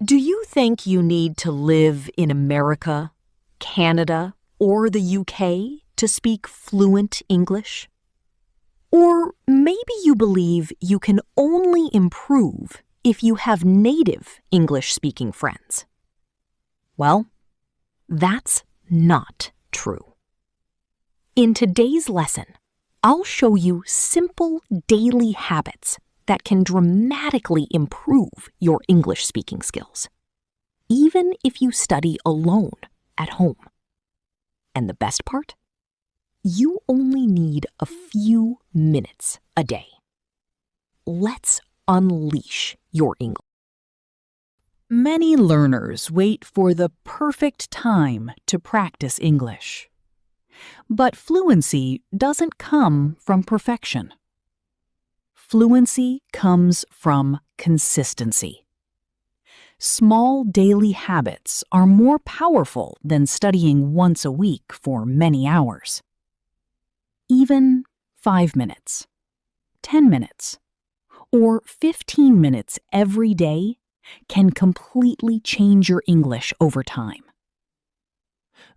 Do you think you need to live in America, Canada, or the UK to speak fluent English? Or maybe you believe you can only improve if you have native English-speaking friends. Well, that's not true. In today's lesson, I'll show you simple daily habits that can dramatically improve your English-speaking skills, even if you study alone at home. And the best part? You only need a few minutes a day. Let's unleash your English. Many learners wait for the perfect time to practice English. But fluency doesn't come from perfection. Fluency comes from consistency. Small daily habits are more powerful than studying once a week for many hours. Even 5 minutes, 10 minutes, or 15 minutes every day can completely change your English over time.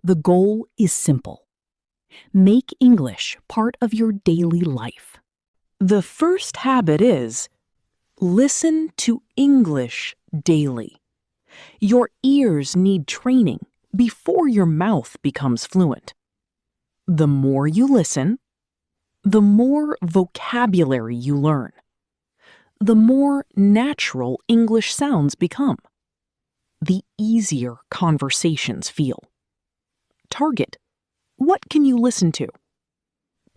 The goal is simple. Make English part of your daily life. The first habit is listen to English daily. Your ears need training before your mouth becomes fluent. The more you listen, the more vocabulary you learn. The more natural English sounds become. The easier conversations feel. Target. What can you listen to?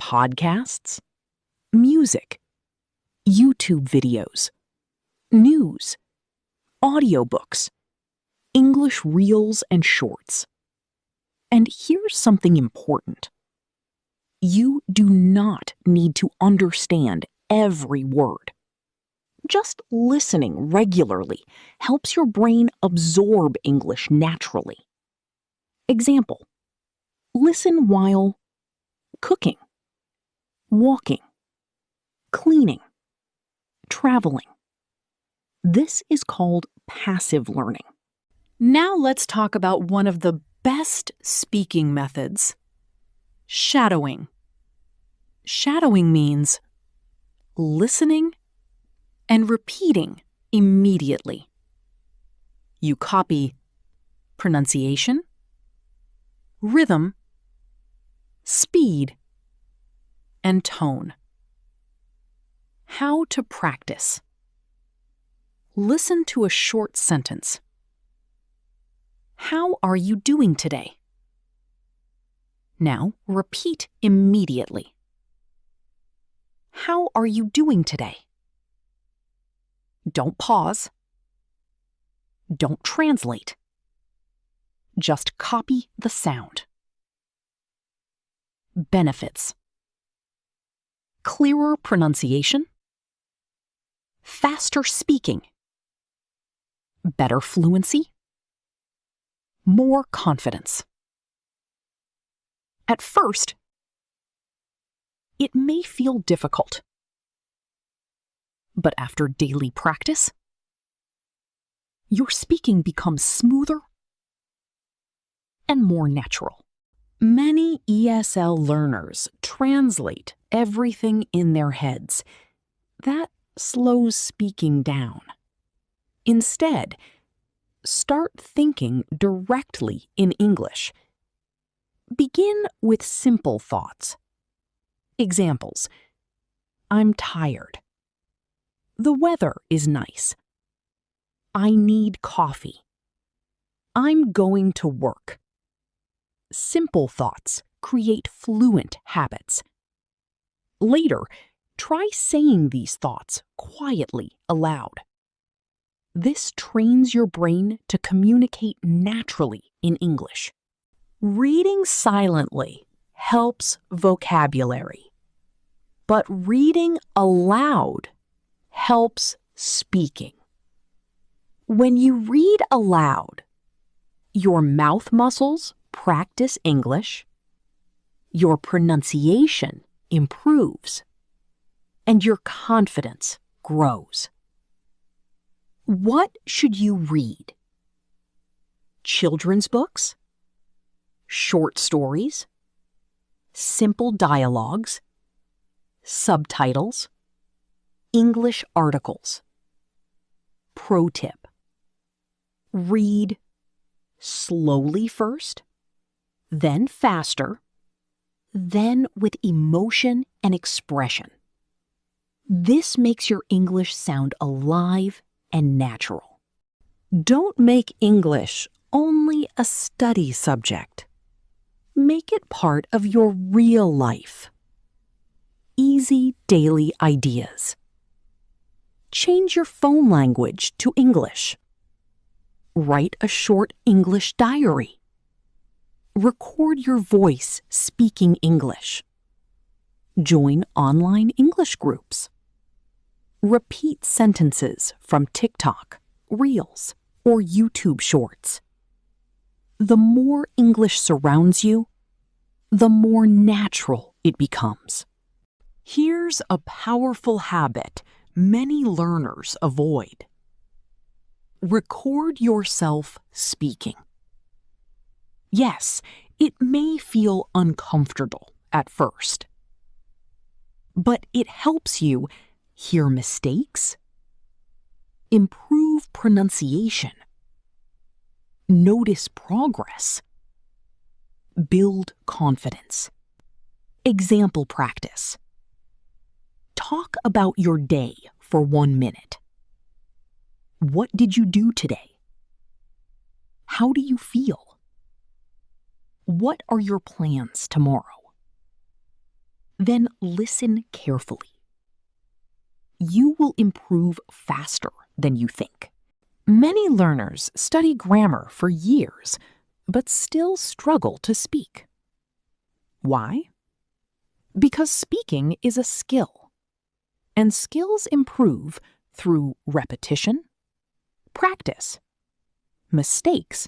Podcasts? Music? YouTube videos? News? Audiobooks? English reels and shorts? And here's something important. You do not need to understand every word. Just listening regularly helps your brain absorb English naturally. Example: listen while cooking, walking, cleaning, traveling. This is called passive learning. Now let's talk about one of the best speaking methods: shadowing. Shadowing means listening and repeating immediately. You copy pronunciation, rhythm, speed, and tone. How to practice. Listen to a short sentence. How are you doing today? Now repeat immediately. How are you doing today? Don't pause. Don't translate. Just copy the sound. Benefits: clearer pronunciation, faster speaking, better fluency, more confidence. At first, it may feel difficult, but after daily practice, your speaking becomes smoother and more natural. Many ESL learners translate everything in their heads. That slows speaking down. Instead, start thinking directly in English. Begin with simple thoughts. Examples: I'm tired. The weather is nice. I need coffee. I'm going to work. Simple thoughts create fluent habits. Later, try saying these thoughts quietly aloud. This trains your brain to communicate naturally in English. Reading silently helps vocabulary, but reading aloud helps speaking. When you read aloud, your mouth muscles practice English, your pronunciation improves, and your confidence grows. What should you read children's books, short stories, simple dialogues, subtitles, English articles. Pro tip: read slowly first, then faster, then with emotion and expression. This makes your English sound alive and natural. Don't make English only a study subject. Make it part of your real life. Easy daily ideas. Change your phone language to English. Write a short English diary. Record your voice speaking English. Join online English groups. Repeat sentences from TikTok, Reels, or YouTube Shorts. The more English surrounds you, the more natural it becomes. Here's a powerful habit many learners avoid. Record yourself speaking. Yes, it may feel uncomfortable at first, but it helps you hear mistakes, improve pronunciation, notice progress, build confidence. Example practice. Talk about your day for 1 minute. What did you do today? How do you feel? What are your plans tomorrow? Then listen carefully. You will improve faster than you think. Many learners study grammar for years, but still struggle to speak. Why? Because speaking is a skill, and skills improve through repetition, practice, mistakes,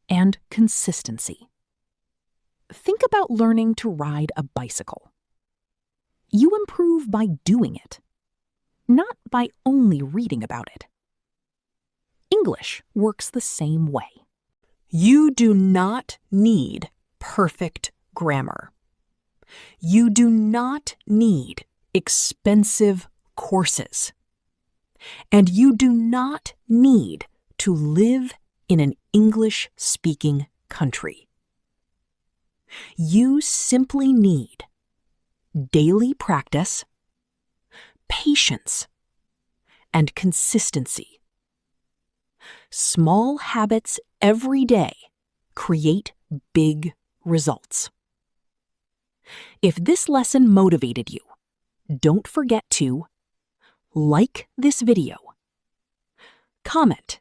and consistency. Think about learning to ride a bicycle. You improve by doing it, not by only reading about it. English works the same way. You do not need perfect grammar. You do not need expensive courses. And you do not need to live in an English-speaking country. You simply need daily practice, patience, and consistency. Small habits every day create big results. If this lesson motivated you, don't forget to like this video, comment,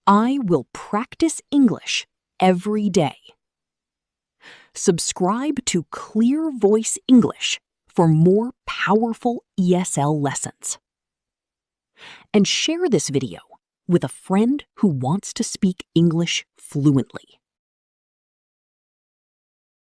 "I will practice English every day." Subscribe to Clear Voice English for more powerful ESL lessons. And share this video with a friend who wants to speak English fluently.